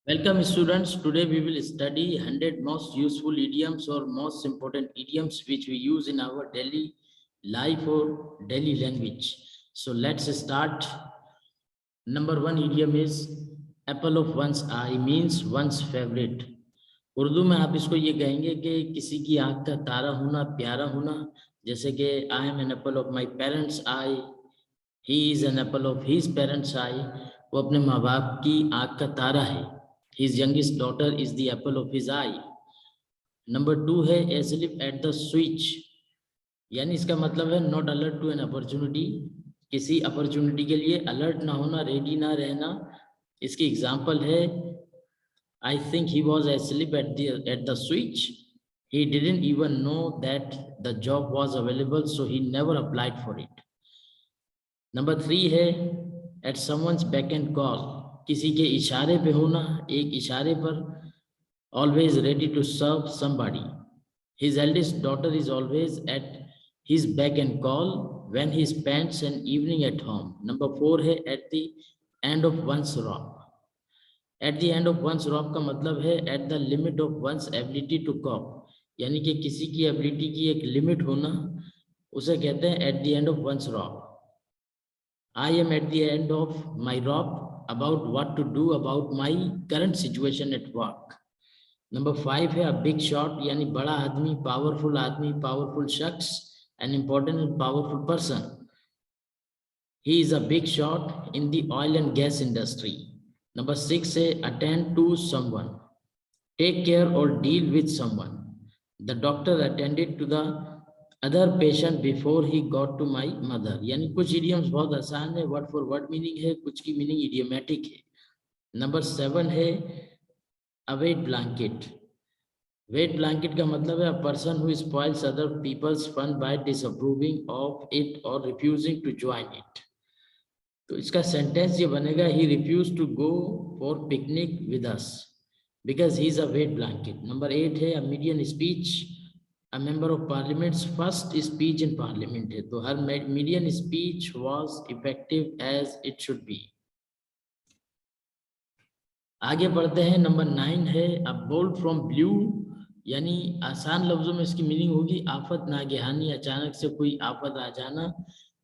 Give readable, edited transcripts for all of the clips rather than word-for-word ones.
Welcome students. Today we will study 100 most useful idioms or most important idioms which we use in our daily life or daily language. So let's start. Number one idiom is apple of one's eye means one's favorite. Urdu में आप इसको ये कहेंगे कि किसी की आंख का तारा होना, प्यारा होना। जैसे कि I am an apple of my parents eye, he is an apple of his parents eye. वो अपने माँ बाप की आंख का तारा है। His youngest daughter is the apple of his eye. Number two है एस्लीप एट द स्विच, यानी इसका मतलब है not alert to an opportunity, किसी अपॉर्चुनिटी के लिए अलर्ट ना होना, रेडी ना रहना। इसकी एग्जांपल है I think he was asleep at the switch. He didn't even know that the job was available, so he never applied for it. Number three है at someone's beck and call, किसी के इशारे पे होना, एक इशारे पर, always ready to serve somebody. His eldest daughter is always at his beck and call when he spends an evening at home. Number four है at the end of one's rope. At the end of one's rope का मतलब है at the limit of one's ability to cope, यानी कि किसी की ability की एक लिमिट होना, उसे कहते हैं at the end of one's rope. I am at the end of my rope about what to do about my current situation at work. Number five है अ बिग शॉट, यानी बड़ा आदमी, पावरफुल शख्स, an important and powerful person. He is a big shot in the oil and gas industry. Number six है attend to someone, take care or deal with someone. The doctor attended to the other patient before he got to my mother. यानी कुछ idioms बहुत आसान है, word for word meaning है, कुछ की meaning idiomatic है। Number seven है a wet blanket. Wet blanket का मतलब है a person who spoils other people's fun by disapproving of it or refusing to join it. तो इसका सेंटेंस ये बनेगा he refuse to go for picnic with us because he is a wet blanket. Number eight है a maiden speech, a member of parliament's first speech in parliament है, तो her maiden speech was effective as it should be. आगे बढ़ते हैं। Number nine है अ bolt from blue, यानी आसान लफ्जों में इसकी मीनिंग होगी आफत नागहानी, अचानक से कोई आफत आ जाना।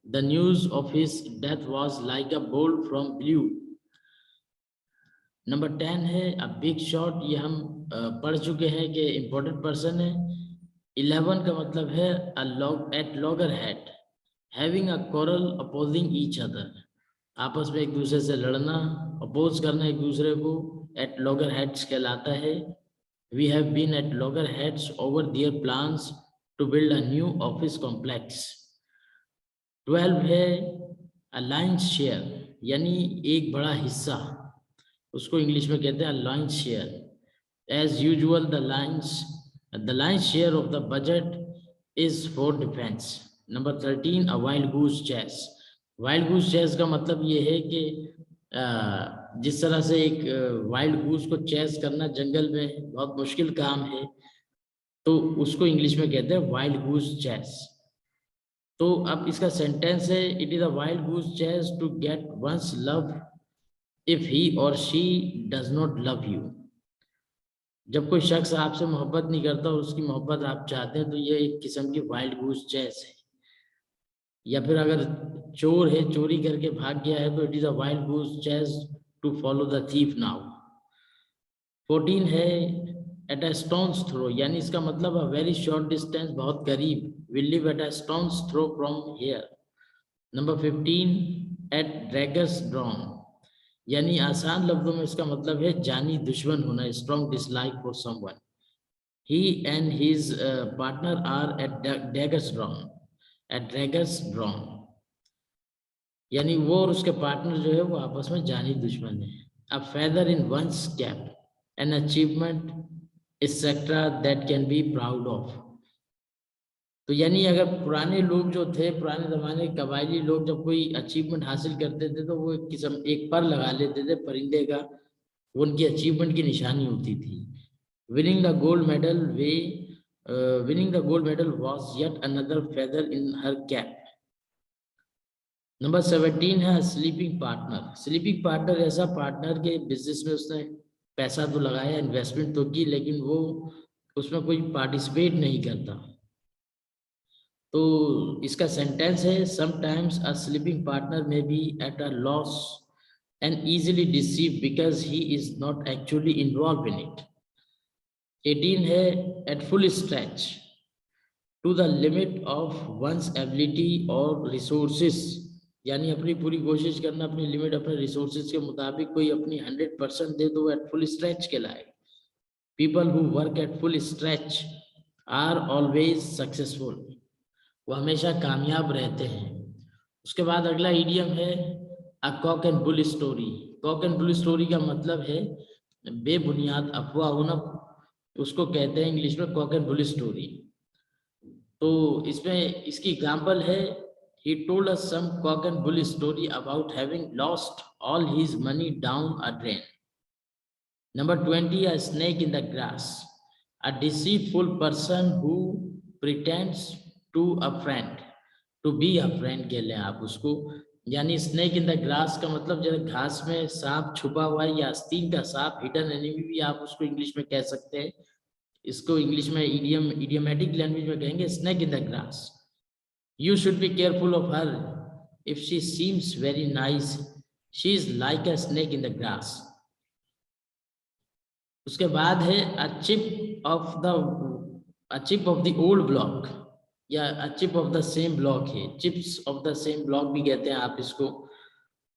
The news of his death was like a bolt from blue. Number 10 है a big shot, ये हम पढ़ चुके हैं कि important person है। 11 का मतलब है a log at loggerhead, having a quarrel opposing each other, आपस में एक दूसरे से लड़ना, अपोज करना एक दूसरे को, at loggerheads कहलाता है। We have been at loggerheads over their plans to build a new office complex. 12 है a lion's share, यानी एक बड़ा हिस्सा, उसको इंग्लिश में कहते हैं lion's share. As usual the lion's share of the budget is for defense. Number 13 a wild goose chase. Wild goose chase का मतलब ये है कि जिस तरह से एक वाइल्ड गूस को चेस करना जंगल में बहुत मुश्किल काम है, तो उसको इंग्लिश में कहते हैं वाइल्ड गूस चेस। तो अब इसका सेंटेंस है it is a wild goose chase to get one's love if he or she does not love you. जब कोई शख्स आपसे मोहब्बत नहीं करता और उसकी मोहब्बत आप चाहते हैं, तो ये एक किस्म की वाइल्ड गूस चेस है। या फिर अगर चोर है, चोरी करके भाग गया है, तो it is a wild goose chase to follow the thief now. 14 है एट अ स्टोन्स थ्रो, यानी इसका मतलब अ वेरी शॉर्ट डिस्टेंस, बहुत करीब, will live at a stone's throw from here. Number 15 at daggers drawn, यानी आसान लफ्जों में इसका मतलब है जानी दुश्मन होना, strong dislike for someone. He and his partner are at daggers drawn, at daggers drawn, यानी वो और उसके पार्टनर जो है वो आपस में जानी दुश्मन है। A feather in one's cap, an achievement etcetera that can be proud of. तो यानी अगर पुराने लोग जो थे, पुराने जमाने के कबायली लोग जब कोई अचीवमेंट हासिल करते थे, तो वो एक किस्म एक पर लगा लेते थे परिंदे का, वो उनकी अचीवमेंट की निशानी होती थी। Winning the gold medal winning the gold medal was yet another feather in her cap. Number 17 है स्लीपिंग पार्टनर। स्लीपिंग पार्टनर ऐसा पार्टनर के बिजनेस में उसने पैसा तो लगाया, इन्वेस्टमेंट तो की, लेकिन वो उसमें कोई पार्टिसिपेट नहीं करता। तो इसका सेंटेंस है, sometimes a sleeping partner may be at a loss and easily deceive because he is not actually involve in it. 18 है, at full stretch, to the limit of one's ability और resources, यानी अपनी पूरी कोशिश करना, अपनी limit अपने resources के मुताबिक कोई अपनी 100% दे तो एट फुल स्ट्रेच कहलाए। People who work at full stretch are always successful, वो हमेशा कामयाब रहते हैं। उसके बाद अगला इडियम है a cock and bull story. Cock and bull story का मतलब है बेबुनियाद अफवाह होना, उसको कहते हैं इंग्लिश में कॉक एंड बुल स्टोरी। तो इसमें इसकी एग्जाम्पल है, he told us some cock and bull story about having lost all his money down a drain. Number 20, a snake in the grass, a deceitful person who pretends to a friend, to be a friend कह लें आप उसको, यानी snake in the grass का मतलब जब घास में सांप छुपा हुआ है, या आस्तीन का सांप, हिडन एनिमी भी आप उसको इंग्लिश में कह सकते हैं। इसको इंग्लिश में इडियमेटिक लैंग्वेज में कहेंगे snake in the grass. You should be careful of her. If she seems very nice, she is like a snake in the grass. उसके बाद है a chip of the old block, या a chip of the same block है। chips of the same block भी कहते हैं आप इसको।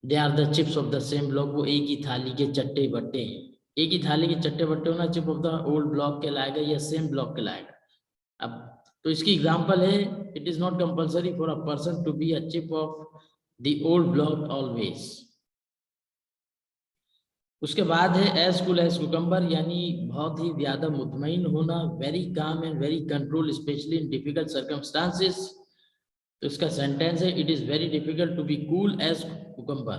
They are the chips of the same block, वो एक ही थाली के चट्टे बट्टे हैं। एक ही थाली के चट्टे बट्टे होना chip off the old block कहलाएगा या सेम ब्लॉक कहलाएगा। अब तो इसकी एग्जांपल है, it is not compulsory for a person to be a chip off the old block always. उसके बाद है एज कूल एज कुकम्बर, यानी बहुत ही ज्यादा मुतमईन होना, very calm and very control especially in difficult circumstances. तो इसका सेंटेंस है, it is very difficult to be cool as cucumber.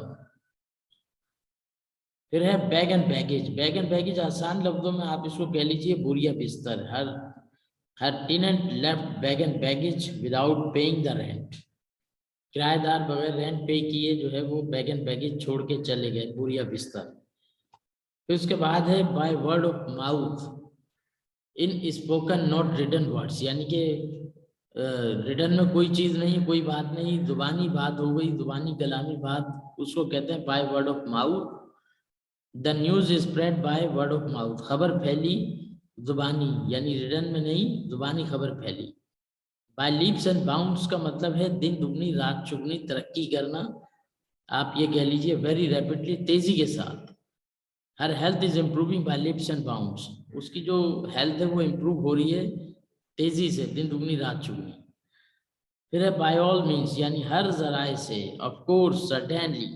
फिर है bag and baggage. Bag and baggage आसान लफ्जों में आप इसको कह लीजिए बोरिया बिस्तर। Her tenant left bag and baggage without paying the rent, किराएदार बगैर रेंट पे किए जो है वो बैग एंड बैगेज छोड़ के चले गए, बोरिया बिस्तर। फिर उसके बाद है by word of mouth in spoken not written words, यानी कि रिटन में कोई चीज नहीं, कोई बात नहीं, जुबानी बात हो गई, जुबानी कलामी बात, उसको कहते हैं bye word of mouth. The news spread by word of mouth, खबर फैली जुबानी, यानी रिटन में नहीं, जुबानी खबर फैली। बाय लीप्स एंड बाउंड्स का मतलब है दिन दुगनी रात चुगनी, तरक्की करना। आप ये कह लीजिए वेरी रैपिडली, तेजी के साथ। Her health is improving by leaps and bounds, उसकी जो हेल्थ है वो इम्प्रूव हो रही है तेजी से, दिन दुगनी रात चुगनी। फिर है बाय ऑल मीन्स, यानी हर जराए से, of course, certainly,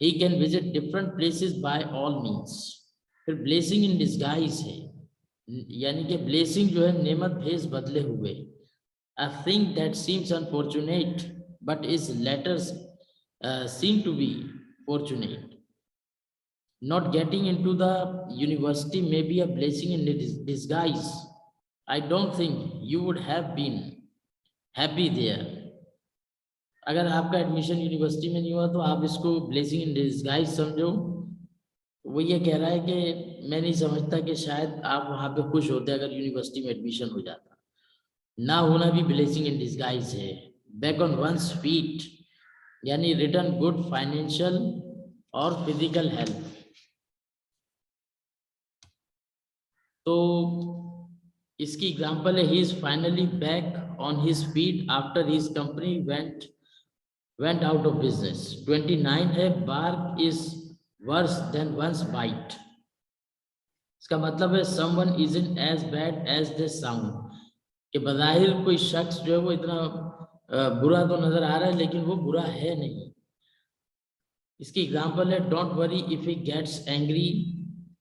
he can visit different places by all means। फिर ब्लेसिंग इन डिस्गाइज है, यानी कि ब्लेसिंग जो है नेमत भेष बदले हुए। a thing that seems unfortunate but is later seen to be fortunate। not getting into the university may be a blessing in disguise। I don't think you would have been happy there। अगर आपका admission university में नहीं हुआ तो आप इसको blessing in disguise समझो। वो ये कह रहा है कि मैं नहीं समझता कि शायद आप वहाँ पे खुश होते अगर यूनिवर्सिटी में एडमिशन हो जाता। ना होना भी ब्लेसिंग इन डिस्गाइज है। बैक ऑन वंस फीट, यानी रिटर्न गुड फाइनेंशियल और फिजिकल हेल्थ। तो इसकी एग्जांपल है, he is finally back on his feet after his company went out of business। 29 है bark is worse than one's bite। इसका मतलब है someone isn't as bad as they sound, कि बज़ाहिर कोई शख्स जो है वो इतना बुरा तो नजर आ रहा है लेकिन वो बुरा है नहीं। इसकी एग्जांपल है don't worry if he gets angry,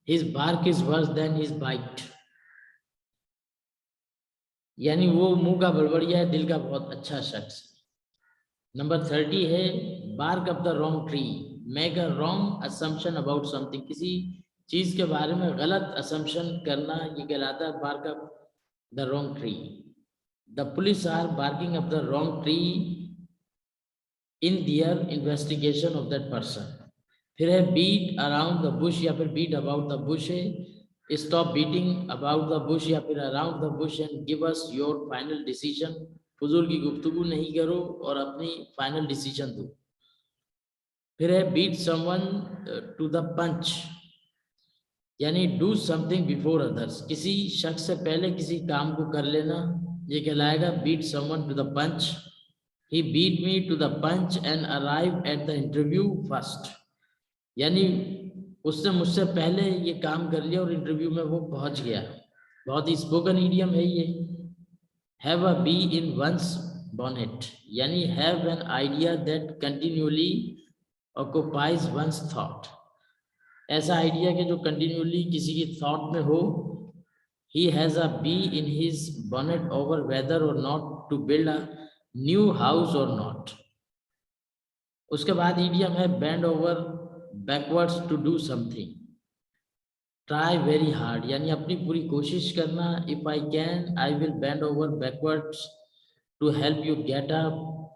his bark is worse than his bite। यानी वो मुंह का बड़बड़िया है, दिल का बहुत अच्छा शख्स। नंबर 30 है bark up the wrong tree, make a wrong assumption about something, किसी चीज के बारे में गलत असम्पशन करना, ये कहलाता है bark up the wrong tree. The police are barking up the wrong tree in their investigation of that person. फिर है बीट अराउंड द बुश या फिर बीट अबाउट द बुश है, stop beating about the bush या फिर around the bush and give us your final decision. फजूल की गुफ्तगू नहीं करो और अपनी फाइनल डिसीजन दो। फिर है बीट समवन टू द पंच, यानी डू समथिंग बिफोर अदर्स, किसी शख्स से पहले किसी काम को कर लेना, ये कहलाएगा beat someone to the punch. He beat me to the punch and arrive at the interview first, यानी उसने मुझसे पहले ये काम कर लिया और इंटरव्यू में वो पहुंच गया। बहुत ही स्पोकन ईडियम है ये। Have a bee in one's bonnet, यानी have an idea that continuously occupies one's thought, ऐसा आइडिया के जो कंटिन्यूली किसी की थॉट में हो। He has a bee in his bonnet over whether or not to build a new house or not. उसके बाद ईडियम है bend over backwards to do something, try very hard, यानी अपनी पूरी कोशिश करना। If I can I will bend over backwards to help you get a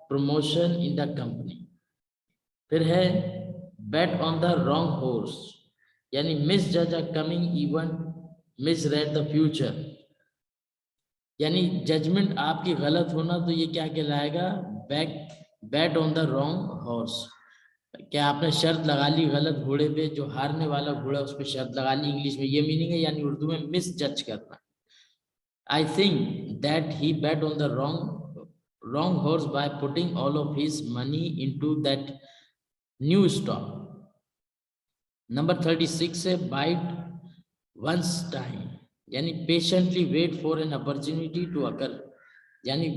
promotion in the company. फिर है bet on the wrong horse, यानी misjudge a coming event, misread the future, यानी judgement आपकी गलत होना, तो ये क्या कहलाएगा, bet on the wrong horse. क्या आपने शर्त लगा ली गलत घोड़े पे, जो हारने वाला घोड़ा उस पर शर्त लगा ली, इंग्लिश में ये मीनिंग है, यानी उर्दू में मिस जज करना। I think that he bet on the wrong horse by putting all of his money into that new stock. Number 36 है बाइट वंस टाइम, यानी patiently wait for an opportunity to occur, यानी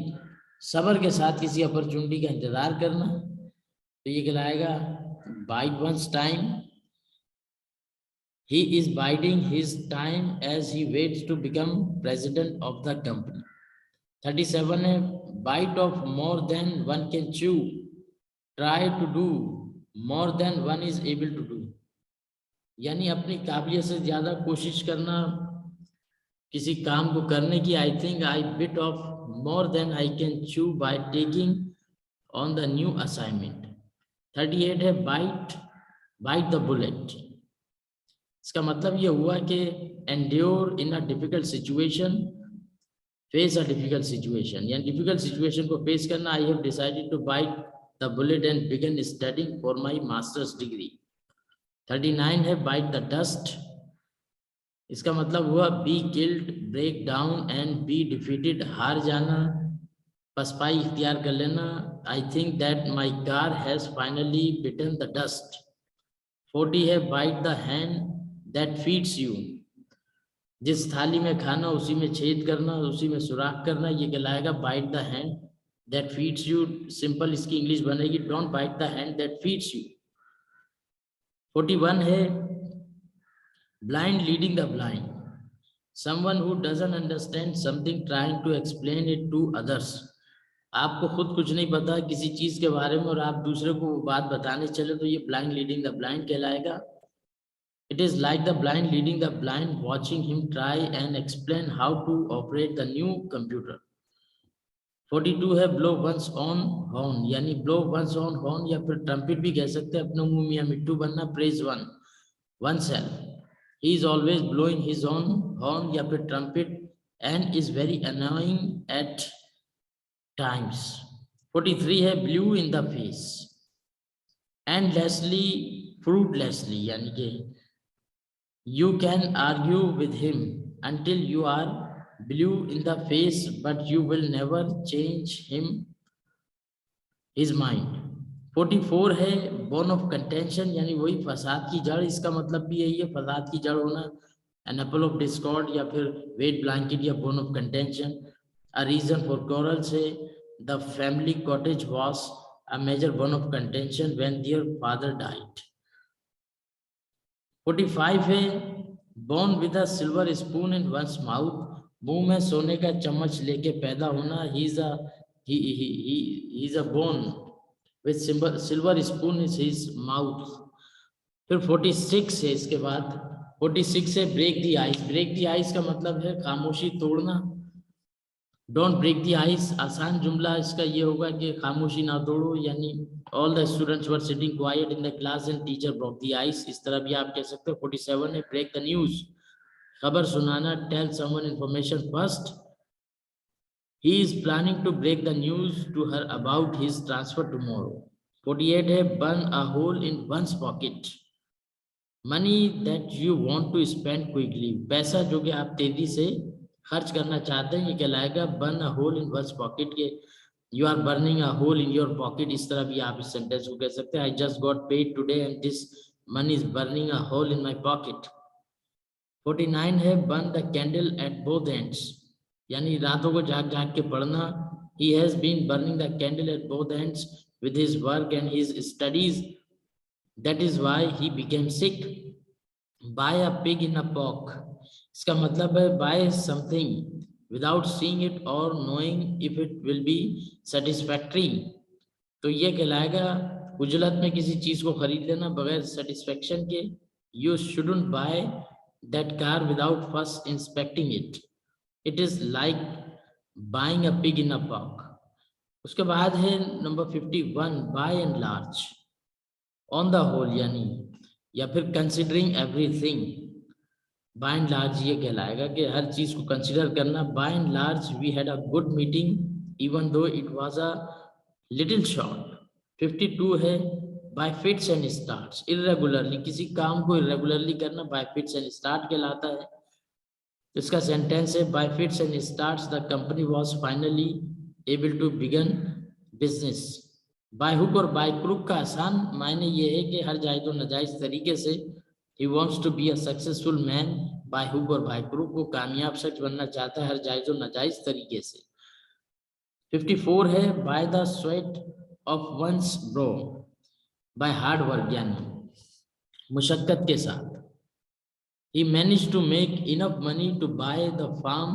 सब्र के साथ किसी opportunity का इंतजार करना, तो ये कहलाएगा bite one's time. He is biding his time as he waits to become president of the company. 37 है bite of more than one can chew, try to do more than one is able to do, यानी अपनी काबिलियत से ज्यादा कोशिश करना किसी काम को करने की। I think I bit off more than I can chew by taking on the new assignment. 38 है बाइट द बुलेट, इसका मतलब ये हुआ कि endure in a difficult situation, face a difficult situation, यानी डिफिकल्ट सिचुएशन को फेस करना। I have decided to bite the bullet and begin studying for my masters degree. 39 है बाइट द डस्ट, इसका मतलब हुआ be killed, break down and be defeated, हार जाना, पसपाई इख्तियार कर लेना। I think that my car has finally bitten the dust. 40 है bite the hand that feeds you, जिस थाली में खाना उसी में छेद करना, उसी में सुराख करना, ये कहलाएगा bite the hand that feeds you. Simple इसकी इंग्लिश बनेगी don't bite the hand that feeds you. 41 है blind leading the blind, someone who doesn't understand something trying to explain it to others, आपको खुद कुछ नहीं पता किसी चीज के बारे में और आप दूसरे को वो बात बताने चले, तो ये ब्लाइंड लीडिंग द ब्लाइंड कहलाएगा। It is like the blind leading the blind, watching him try and explain how to operate the new computer. 42 है blow once on horn, यानी blow once on horn या फिर trumpet भी कह सकते हैं, अपने मुंह मियां मिट्टू बनना, praise oneself. He is always blowing his own horn या फिर trumpet and is very annoying at times. 43 है blue in the face, endlessly, fruitlessly, यानी कि you can argue with him until you are blue in the face, but you will never change his mind. 44 है bone of contention, यानी वही फसाद की जड़, इसका मतलब भी यही है फसाद की जड़ होना, an apple of discord या फिर weight blanket या bone of contention. A reason for quarrels है the family cottage was a major bone of contention when their father died. 45 है born with a silver spoon in one's mouth, मुंह में सोने का चम्मच लेके पैदा होना। he is a born with silver spoon in his mouth. फिर 46 है इसके बाद 46 है break the ice, break the ice का मतलब है खामोशी तोड़ना, डोंट ब्रेक द आइस, आसान जुमला इसका ये होगा कि खामोशी ना तोड़ो, यानी all the students were sitting quite in the class and teacher broke the ice, इस तरह भी आप कह सकते हो। 47 है ब्रेक द न्यूज, खबर सुनाना, tell someone information first, he is planning to break the news to her about his transfer tomorrow. 48 है burn a hole in one's pocket, money that you want to spend quickly, पैसा जो कि आप तेजी से खर्च करना चाहते हैं, ये कहलाएगा burn a hole in one's pocket के you are burning a hole in your pocket, इस तरह भी आप इस सेंटेंस को कह सकते हैं। I just got paid today and this money is burning a hole in my pocket. 49 है burn the candle at both ends, यानी रातों को जाग जाग के पढ़ना, he has been burning the candle at both ends with his work and his studies, that is why he became sick। buy a pig in a poke, इसका मतलब है buy something without seeing it or knowing if it will be satisfactory, तो ये कहलाएगा उजलत में किसी चीज को खरीद लेना बगैर सेटिस्फेक्शन के। You shouldn't buy that car without first inspecting it, it is like buying a pig in a poke. उसके बाद है number 51 by and large, on the whole यानी या फिर considering everything, by and large ये कहलाएगा कि हर चीज को कंसिडर करना। By and large we had a good meeting even though it was a little short. 52 है by fits and starts, irregularly किसी काम को इरेगुलरली करना बाय फिट्स एंड स्टार्ट कहलाता है। इसका सेंटेंस है by fits and starts the company was finally able to begin business. By hook or by crook का आसान मायने ये है कि हर जायज और नाजायज तरीके से, he wants to be a successful man by hook or by crook, वो कामयाब शख्स बनना चाहता है हर जायज और नाजायज तरीके से। 54 है by the sweat of one's brow, by hard work यानी मुशक्कत के साथ। He managed to make enough money to buy the farm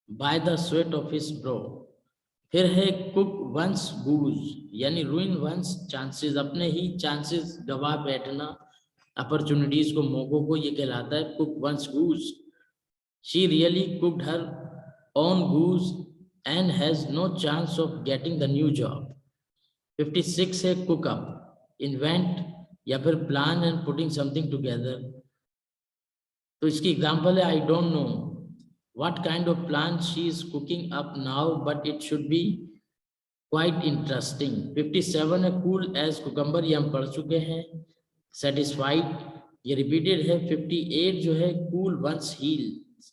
by the sweat of his brow। फिर है कुक वंस गूज, यानी ruin वंस चांसेस, अपने ही चांसेस गवा बैठना, अपॉर्चुनिटीज को, मौकों को, ये कहलाता है cook one's goose. She really cooked her own goose and has no chance of getting the new job। 56 है कुक अप, इन्वेंट या फिर plan and putting something together, तो इसकी एग्जांपल है I don't know what kind of plan she is cooking up now but it should B quite interesting. 57 है cool as cucumber, ये हम पढ़ चुके हैं। सेटिस्फाइड ये रिपीटेड है। 58 जो है cool one's heels,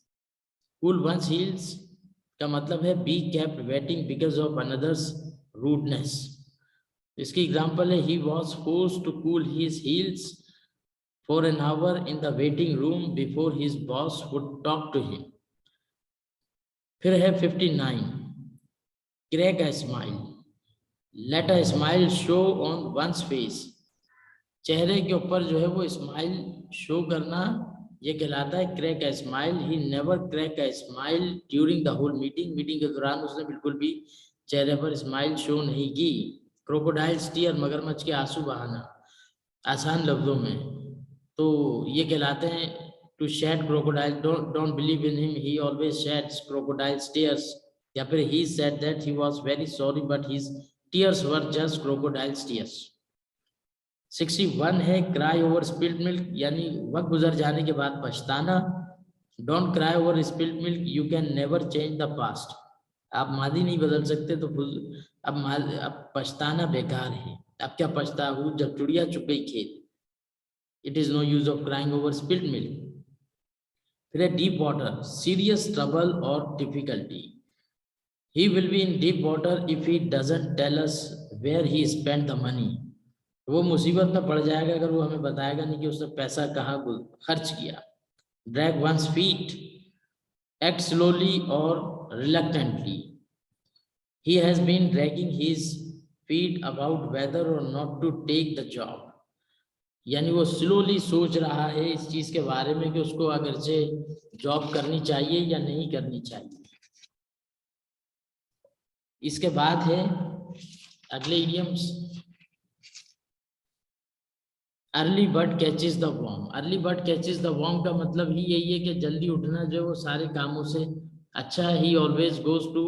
cool one's heels का मतलब है be kept waiting because of another's rudeness. इसकी एग्जांपल है he was forced to cool his heels for an hour in the waiting room before his boss would talk to him। फिर है 59 crack a smile, let a smile show on one's face, चेहरे के ऊपर जो है वो smile show करना, ये कहलाता है crack a smile. He never crack a smile during the whole meeting, meeting के दौरान उसने बिल्कुल भी चेहरे पर स्माइल शो नहीं की। क्रोकोडाइल्स टीयर मगरमच्छ के आंसू बहाना, आसान लफ्जों में तो ये कहलाते हैं to shed crocodile, don't believe in him he always sheds crocodiles tears, या फिर he said that he was very sorry but his tears were just crocodiles tears. 61 है क्राई ओवर स्पिल्ड मिल्क, यानी वक्त गुजर जाने के बाद पछताना। Don't cry over spilled milk, you can never change the past, आप मादी नहीं बदल सकते तो अब पछताना बेकार है, अब क्या पछताऊ जब चुड़िया चुग गई खेत। It is no use of crying over spilled milk। फिर है deep water, serious trouble or difficulty, he will be in deep water if he doesn't tell us where he spent the money। वो मुसीबत में पड़ जाएगा अगर वो हमें बताएगा नहीं कि उसने पैसा कहाँ खर्च किया। drag one's feet, act slowly or reluctantly, he has been dragging his feet about whether or not to take the job, यानी वो स्लोली सोच रहा है इस चीज के बारे में कि उसको अगर से जॉब करनी चाहिए या नहीं करनी चाहिए। इसके बाद है अगले idioms, early bird catches the worm. Early bird catches the worm का मतलब ही यही है कि जल्दी उठना जो वो सारे कामों से अच्छा है। He always goes to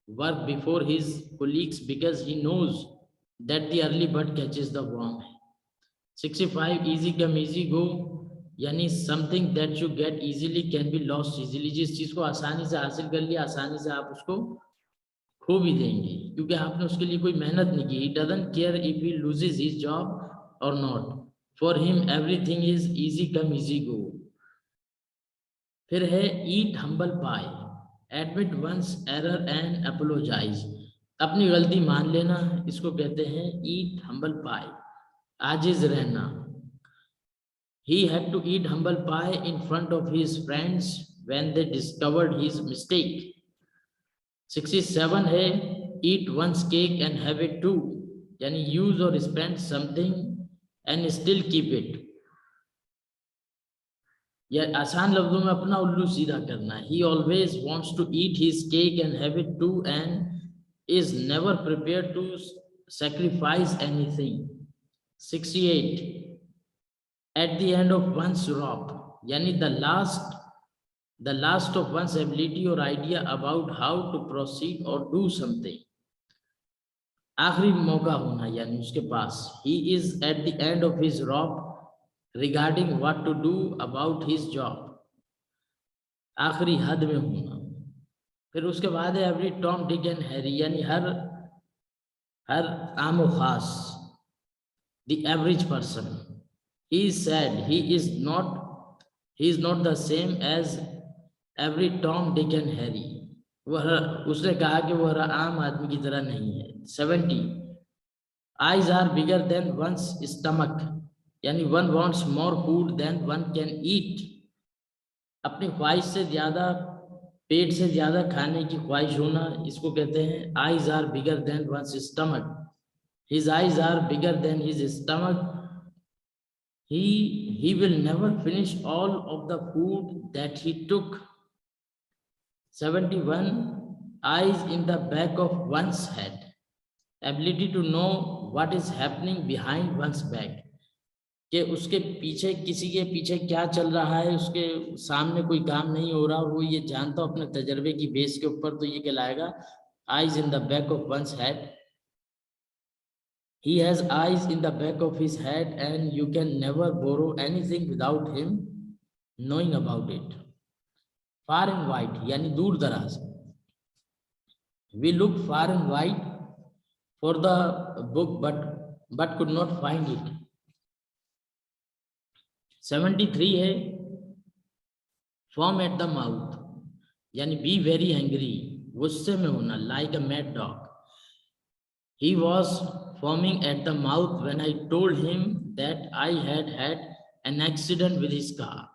work before his colleagues because he knows that the early bird catches the worm. 65 easy come easy go, यानी something that you get easily can be lost easily, जिस चीज को आसानी से हासिल कर लिया आसानी से आप उसको खो भी देंगे क्योंकि आपने उसके लिए कोई मेहनत नहीं की. He doesn't care if he loses his job or not, for him everything is easy come easy go. फिर है eat humble pie, admit one's error and apologise, अपनी गलती मान लेना, इसको कहते हैं ईट हम्बल पाई, आजिज रहना. He had to eat humble pie in front of his friends when they discovered his mistake. 67 है eat one's cake and have it too, यानी use or spend something and still keep it. या आसान लफ्जों में अपना उल्लू सीधा करना. He always wants to eat his cake and have it too and is never prepared to sacrifice anything. 68 at the end of one's rope, यानी the last of one's ability or idea about how to proceed or do something. आखिरी मौका होना यानी उसके पास. He is at the end of his rope regarding what to do about his job. आखिरी हद में होना. फिर उसके बाद है every Tom Dick and Harry, यानी हर आम और खास, the average person. He said he is not the same as every Tom, Dick and Harry. उसने कहा कि वह आम आदमी की तरह नहीं है. 70 eyes are bigger than one's stomach, यानी one wants more food than one can eat. अपनी ख्वाहिश से ज्यादा, पेट से ज्यादा खाने की ख्वाहिश होना, इसको कहते हैं eyes are bigger than one's stomach. His eyes are bigger than his stomach. He will never finish all of the food that he took. 71 eyes in the back of one's head, ability to know what is happening behind one's back, कि उसके पीछे, किसी के पीछे क्या चल रहा है, उसके सामने कोई काम नहीं हो रहा और वो ये जानता हो अपने तजर्बे की बेस के ऊपर, तो ये कहलाएगा eyes in the back of one's head. He has eyes in the back of his head and you can never borrow anything without him knowing about it. Far and wide, यानी दूर दराज. We looked far and wide for the book but could not find it. 73 है foam at the mouth, यानी be very angry, गुस्से में होना, like a mad dog. He was foaming at the mouth when I told him that I had had an accident with his car.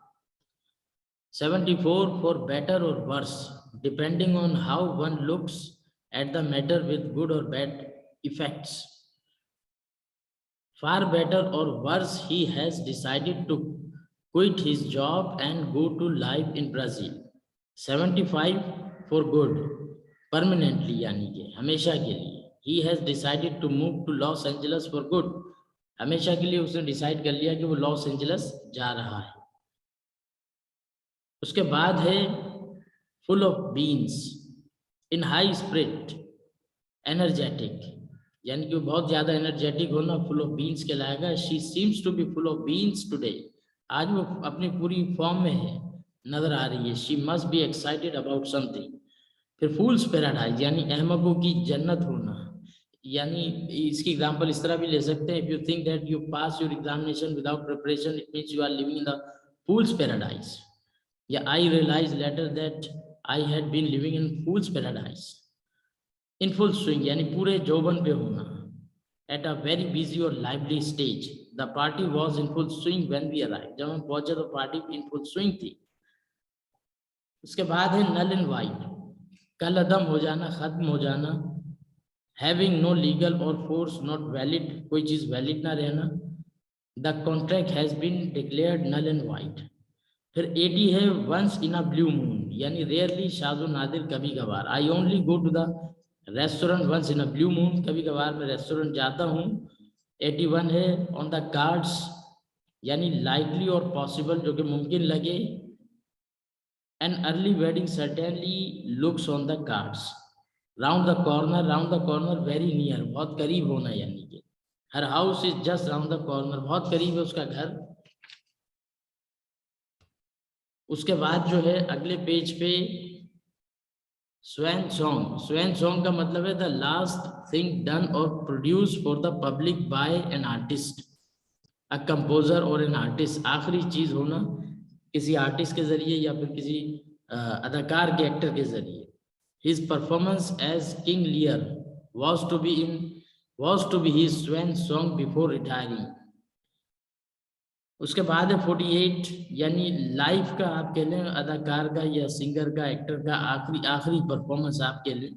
74 for better or worse, depending on how one looks at the matter with good or bad effects. Far better or worse, he has decided to quit his job and go to live in Brazil. 75 for good, permanently, यानी कि हमेशा के लिए. He has decided to move to Los Angeles for good. हमेशा के लिए उसने decide कर लिया कि वो लॉस एंजलिस जा रहा है. उसके बाद है full of beans, in high spirit, energetic, यानी कि बहुत ज्यादा एनर्जेटिक होना फुल ऑफ बीन्स कहलाएगा. She seems to be full of beans today, आज वो अपनी पूरी फॉर्म में है, नजर आ रही है. She must be excited about something. फिर फूल्स पैराडाइज, यानी अहमकों की जन्नत होना, यानी इसकी एग्जांपल इस तरह भी ले सकते हैं. If you think that you pass your examination without preparation, it means you are living in the fool's paradise. या I realise later that I had been living in fool's paradise. In full swing, यानी पूरे जौबन पे होना. At a very busy or lively stage, the party was in full swing when we arrive, जब हम पहुंचे तो पार्टी इन full swing थी. उसके बाद है नल एंड वाइट, कल अदम हो जाना, खत्म हो जाना. Having no legal or force not valid, कोई चीज वैलिड ना रहना. The contract has been declared null and void. फिर 80 है once in a blue moon, यानी रेयरली, शाज़ो नादिर, कभी कभार. I only go to the restaurant once in a blue moon, कभी कभार मैं रेस्टोरेंट जाता हूँ. 81 है ऑन द कार्ड्स, यानी लाइकली और पॉसिबल, जो कि मुमकिन लगे. An early wedding certainly looks on the cards, round the corner very near, बहुत करीब होना, यानी कि her house is just round the corner, बहुत करीब है उसका घर। उसके बाद जो है अगले पेज पे स्वैन सॉन्ग का मतलब है the last thing done or produce for the public by an artist, a composer or an artist, आखिरी चीज होना किसी आर्टिस्ट के जरिए या फिर किसी अदाकार के, एक्टर के जरिए। His performance as King Lear was to be in was to be his swan song before retiring. उसके बाद है 48, यानी लाइफ का आप कह लें, अदाकार का या सिंगर का, एक्टर का आखिरी आखिरी परफॉर्मेंस आप कह लें।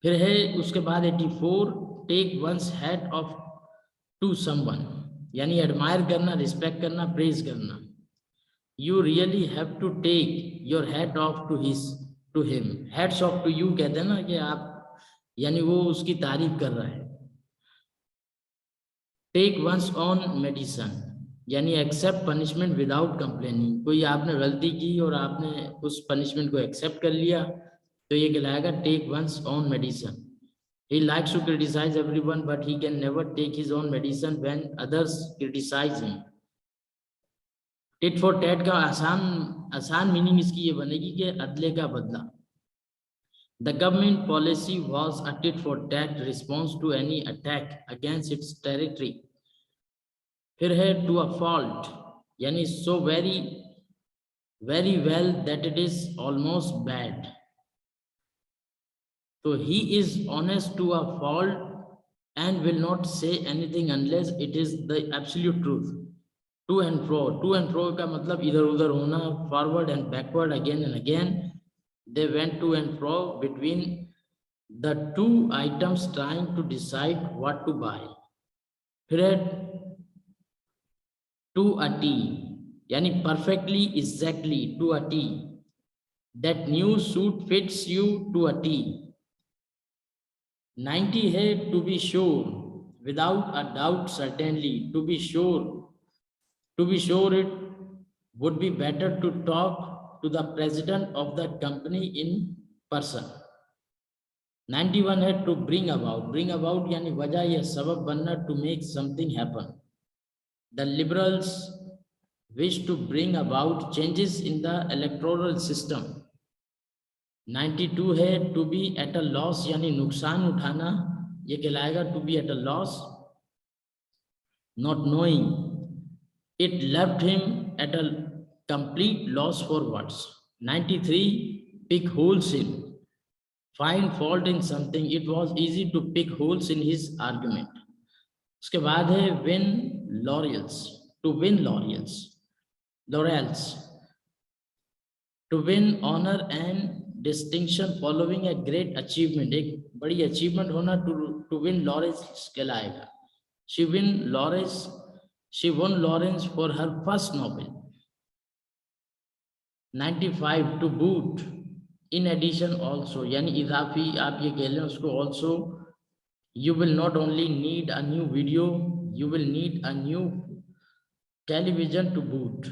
फिर है उसके बाद 84, take one's hat off to someone, यानी एडमायर करना, रिस्पेक्ट करना, प्रेज करना। You really have to take your hat off to his to him, hats off to you कहते हैं ना, कि आप, यानी वो उसकी तारीफ कर रहा है। टेक वंस ऑन मेडिसन, यानी एक्सेप्ट पनिशमेंट विदाउट कंप्लेनिंग, कोई आपने गलती की और आपने उस पनिशमेंट को एक्सेप्ट कर लिया तो ये कहलाएगा take one's on medicine. He likes to criticize everyone, but he can never take his own medicine when others criticize him. Tit for tat का आसान आसान मीनिंग इसकी ये बनेगी कि अदले का बदला। The government policy was a tit for tat response to any attack against its territory. फिर है to a fault, यानी so very very well that it is almost bad. So he is honest to a fault and will not say anything unless it is the absolute truth. To and fro का मतलब इधर उधर होना, forward and backward, again and again. They went to and fro between the two items trying to decide what to buy. फिर to a T, यानी perfectly, exactly, to a T. That new suit fits you to a T. 90 है to be sure, without a doubt, certainly, to be sure it would be better to talk to the president of the company in person. 91 है to bring about यानी वजह या सबब बनना, to make something happen. The liberals wish to bring about changes in the electoral system. 92 है to be at a loss, यानी नुकसान उठाना, ये कहलाएगा to be at a loss. Not knowing, it left him at a complete loss for words. 93, pick holes in, find fault in something. It was easy to pick holes in his argument. उसके बाद है win laurels, to win laurels, to win honor and distinction following a great achievement, एक बड़ी achievement होना to win laurels कहलाएगा. She won Lawrence for her first novel. 95, to boot, in addition also, यानी इजाफी आप ये कह लें उसको also. You will not only need a new video, you will need a new television to boot.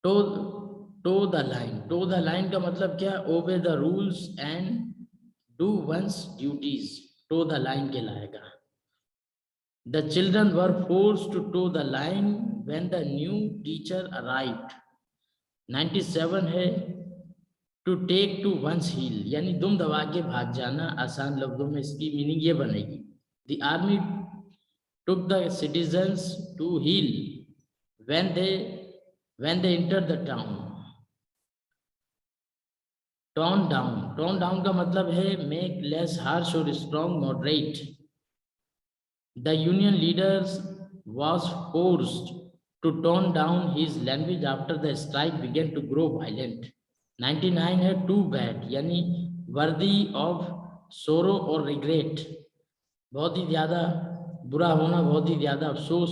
Toe the line का मतलब क्या? Obey the rules and do one's duties. Toe the line कहलाएगा. The children were forced to toe the line when the new teacher arrived. 97 है to take to one's heel, यानी दुम दबा के भाग जाना, आसान लफ्जों में इसकी मीनिंग ये बनेगी. The army took the citizens to heel when they entered the town. Tone down का मतलब है make less harsh or strong, moderate. The union leaders was forced to tone down his language after the strike began to grow violent. 99 है too bad, यानी worthy of sorrow or regret, बहुत ही ज़्यादा बुरा होना, बहुत ही ज़्यादा अफसोस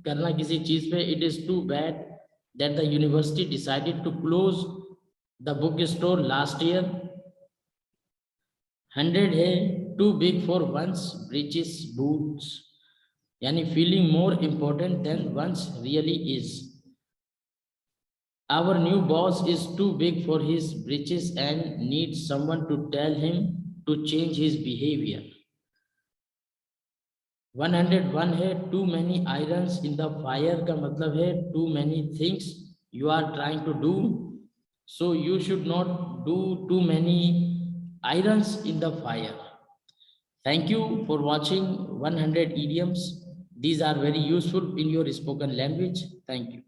करना किसी चीज़ पे. It is too bad that the university decided to close the bookstore last year. 100 है too big for one's breeches boots, यानी feeling more important than one's really is. Our new boss is too big for his britches and needs someone to tell him to change his behavior. 101 है too many irons in the fire का मतलब है too many things you are trying to do, so you should not do too many irons in the fire. Thank you for watching 100 idioms. These are very useful in your spoken language. Thank you.